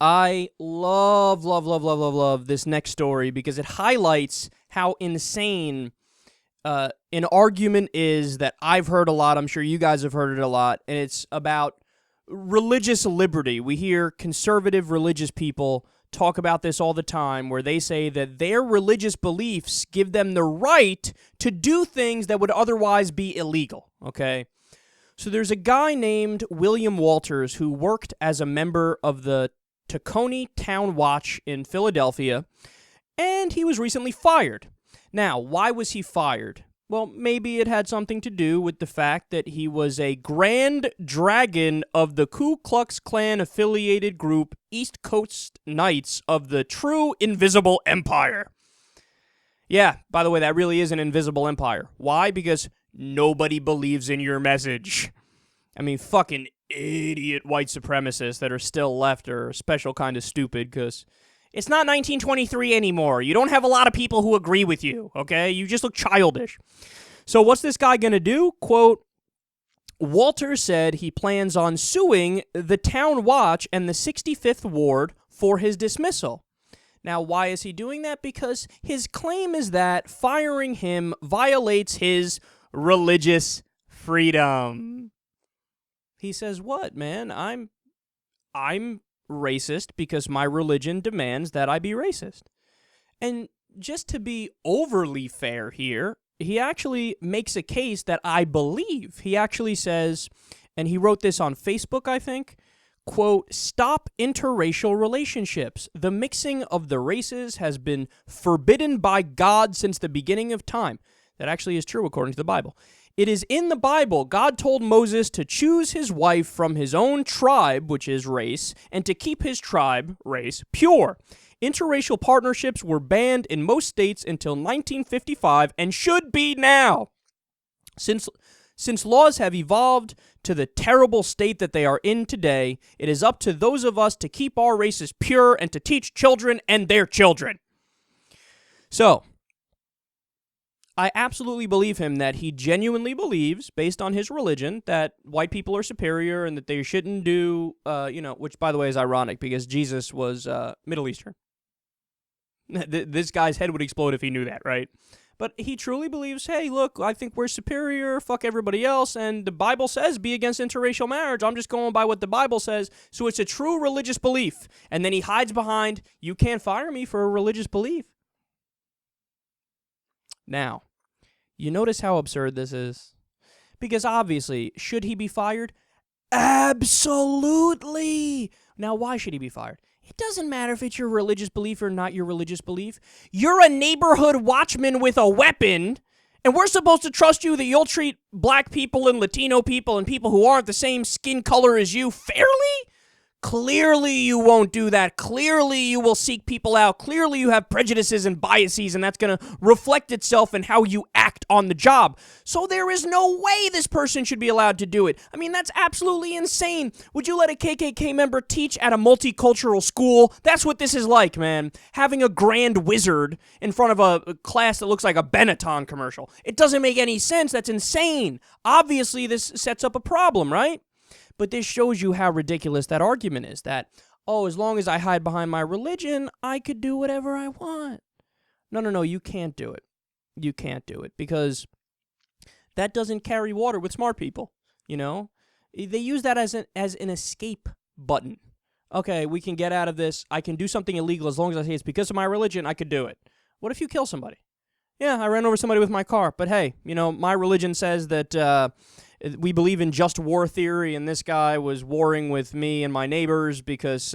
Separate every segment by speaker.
Speaker 1: I love this next story because it highlights how insane an argument is that I've heard a lot. I'm sure you guys have heard it a lot, and it's about religious liberty. We hear conservative religious people talk about this all the time, where they say that their religious beliefs give them the right to do things that would otherwise be illegal, okay? So there's a guy named William Walters who worked as a member of the Tacony Town Watch in Philadelphia, and he was recently fired. Now, why was he fired? Well, maybe it had something to do with the fact that he was a Grand Dragon of the Ku Klux Klan affiliated group East Coast Knights of the True Invisible Empire. Yeah, by the way, that really is an invisible empire. Why? Because nobody believes in your message. I mean, fucking idiot white supremacists that are still left are a special kind of stupid because it's not 1923 anymore. You don't have a lot of people who agree with you, okay? You just look childish. So what's this guy going to do? Quote, Walter said he plans on suing the Town Watch and the 65th Ward for his dismissal. Now, why is he doing that? Because his claim is that firing him violates his religious freedom. He says, what, man? I'm racist because my religion demands that I be racist. And just to be overly fair here, he actually makes a case that I believe. He actually says, and he wrote this on Facebook, I think, quote, stop interracial relationships. The mixing of the races has been forbidden by God since the beginning of time. That actually is true according to the Bible. It is in the Bible, God told Moses to choose his wife from his own tribe, which is race, and to keep his tribe, race, pure. Interracial partnerships were banned in most states until 1955 and should be now. Since laws have evolved to the terrible state that they are in today, it is up to those of us to keep our races pure and to teach children and their children. So, I absolutely believe him that he genuinely believes, based on his religion, that white people are superior and that they shouldn't do, which, by the way, is ironic because Jesus was Middle Eastern. This guy's head would explode if he knew that, right? But he truly believes, hey, look, I think we're superior, fuck everybody else, and the Bible says be against interracial marriage. I'm just going by what the Bible says, so it's a true religious belief. And then he hides behind, you can't fire me for a religious belief. Now, you notice how absurd this is? Because obviously, should he be fired? Absolutely! Now, why should he be fired? It doesn't matter if it's your religious belief or not your religious belief. You're a neighborhood watchman with a weapon, and we're supposed to trust you that you'll treat black people and Latino people and people who aren't the same skin color as you fairly? Clearly you won't do that. Clearly you will seek people out. Clearly you have prejudices and biases, and that's going to reflect itself in how you act on the job. So there is no way this person should be allowed to do it. I mean, that's absolutely insane. Would you let a KKK member teach at a multicultural school? That's what this is like, man. Having a grand wizard in front of a class that looks like a Benetton commercial. It doesn't make any sense. That's insane. Obviously, this sets up a problem, right? But this shows you how ridiculous that argument is, that, oh, as long as I hide behind my religion, I could do whatever I want. No, you can't do it. You can't do it because that doesn't carry water with smart people, you know? They use that as an escape button. Okay, we can get out of this. I can do something illegal as long as I say it's because of my religion, I could do it. What if you kill somebody? Yeah, I ran over somebody with my car, but hey, my religion says that we believe in just war theory, and this guy was warring with me and my neighbors because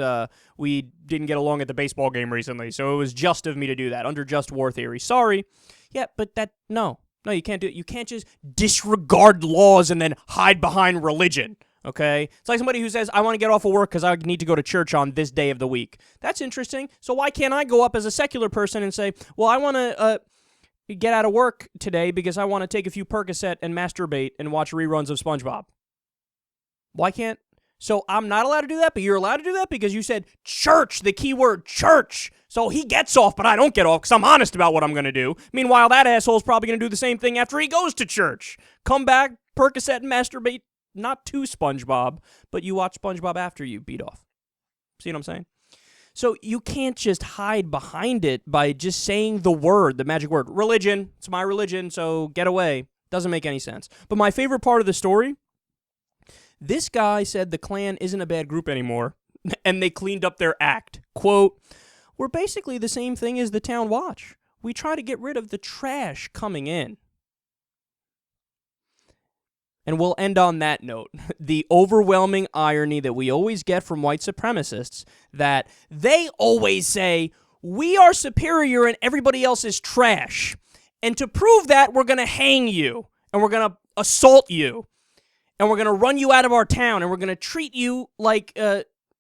Speaker 1: we didn't get along at the baseball game recently, so it was just of me to do that, under just war theory. Sorry. Yeah, but no, you can't do it. You can't just disregard laws and then hide behind religion, okay? It's like somebody who says, I want to get off of work because I need to go to church on this day of the week. That's interesting. So why can't I go up as a secular person and say, well, I want to get out of work today because I want to take a few Percocet and masturbate and watch reruns of SpongeBob? Why can't? So I'm not allowed to do that, but you're allowed to do that because you said church, the key word church. So he gets off, but I don't get off because I'm honest about what I'm going to do. Meanwhile, that asshole's probably going to do the same thing after he goes to church. Come back, Percocet and masturbate, not to SpongeBob, but you watch SpongeBob after you beat off. See what I'm saying? So you can't just hide behind it by just saying the word, the magic word, religion. It's my religion, so get away. Doesn't make any sense. But my favorite part of the story, this guy said the Klan isn't a bad group anymore, and they cleaned up their act. Quote, "We're basically the same thing as the Town Watch. We try to get rid of the trash coming in." And we'll end on that note. The overwhelming irony that we always get from white supremacists, that they always say, we are superior and everybody else is trash. And to prove that, we're going to hang you, and we're going to assault you, and we're going to run you out of our town, and we're going to treat you like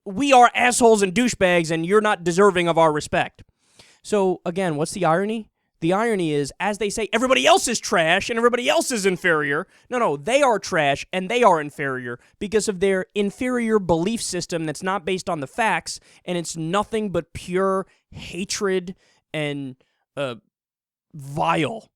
Speaker 1: we are assholes and douchebags, and you're not deserving of our respect. So, again, what's the irony? The irony is, as they say, everybody else is trash and everybody else is inferior. No, they are trash and they are inferior because of their inferior belief system that's not based on the facts, and it's nothing but pure hatred and vile